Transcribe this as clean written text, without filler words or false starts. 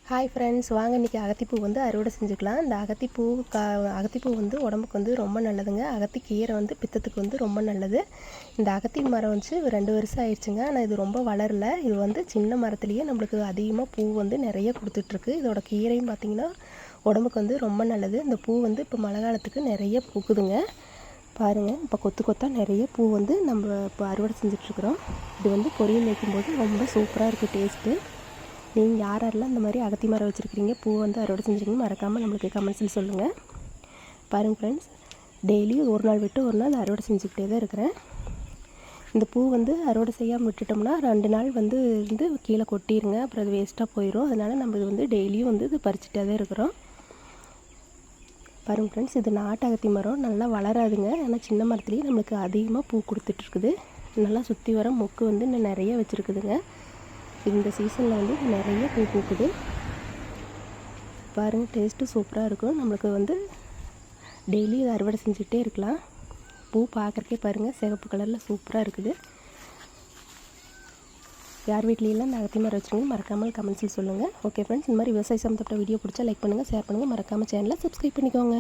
Hi friends, வாங்க இன்றைக்கி அகத்திப்பூ வந்து அறுவடை செஞ்சுக்கலாம். இந்த அகத்திப்பூ வந்து உடம்புக்கு வந்து ரொம்ப நல்லதுங்க. அகத்திக்கீரை வந்து பித்தத்துக்கு வந்து ரொம்ப நல்லது. இந்த அகத்தி மரம் வந்து 2 வருஷம் ஆயிடுச்சுங்க. ஆனால் இது ரொம்ப வளரல. இது வந்து சின்ன மரத்துலேயே நம்மளுக்கு அதிகமாக பூ வந்து நிறைய கொடுத்துட்ருக்கு. இதோட கீரையும் பார்த்திங்கன்னா உடம்புக்கு வந்து ரொம்ப நல்லது. இந்த பூ வந்து இப்போ மழை காலத்துக்கு நிறைய பூக்குதுங்க. பாருங்கள், இப்போ கொத்து கொத்தாக நிறைய பூ வந்து நம்ம இப்போ அறுவடை செஞ்சிட்ருக்குறோம். இது வந்து பொரியல் வைக்கும்போது ரொம்ப சூப்பராக இருக்குது டேஸ்ட்டு. நீங்கள் யாரெல்லாம் இந்த மாதிரி அகத்தி மரம் வச்சுருக்கிறீங்க, பூ வந்து அறுவடை செஞ்சுருக்கீங்க, மறக்காமல் நம்மளுக்கு கமெண்ட்ஸில் சொல்லுங்கள். பாருங்கள் ஃப்ரெண்ட்ஸ், டெய்லி ஒரு நாள் விட்டு ஒரு நாள் அறுவடை செஞ்சுக்கிட்டே தான் இருக்கிறேன். இந்த பூ வந்து அறுவடை செய்யாமல் விட்டுட்டோம்னா 2 நாள் வந்து கீழே கொட்டிடுங்க. அப்புறம் அது வேஸ்ட்டாக போயிடும். அதனால் நம்ம இது வந்து டெய்லியும் வந்து இது பறிச்சுட்டே தான் இருக்கிறோம். பாருங்கள் ஃப்ரெண்ட்ஸ், இது நாட்டு அகத்தி மரம் நல்லா வளராதுங்க. ஆனால் சின்ன மரத்துலேயே நம்மளுக்கு அதிகமாக பூ கொடுத்துட்ருக்குது. நல்லா சுற்றி வர மொக்கு வந்து இன்னும் நிறைய வச்சுருக்குதுங்க. இந்த சீசனில் வந்து நிறைய பூ பூக்குது. பாருங்கள், டேஸ்ட்டு சூப்பராக இருக்கும். நம்மளுக்கு வந்து டெய்லி இதை அறுவடை செஞ்சுக்கிட்டே இருக்கலாம். பூ பார்க்குறக்கே பாருங்கள், சிகப்பு கலரில் சூப்பராக இருக்குது. யார் வீட்லையெல்லாம் இந்த அகத்தி மரம் வச்சுருங்க, மறக்காமல் கமெண்ட்ஸில் சொல்லுங்கள். ஓகே ஃப்ரெண்ட்ஸ், இந்த மாதிரி விவசாய சம்மந்தப்பட்ட வீடியோ பிடிச்சா லைக் பண்ணுங்கள், ஷேர் பண்ணுங்கள், மறக்காமல் சேனலை சப்ஸ்கிரைப் பண்ணிக்கோங்க.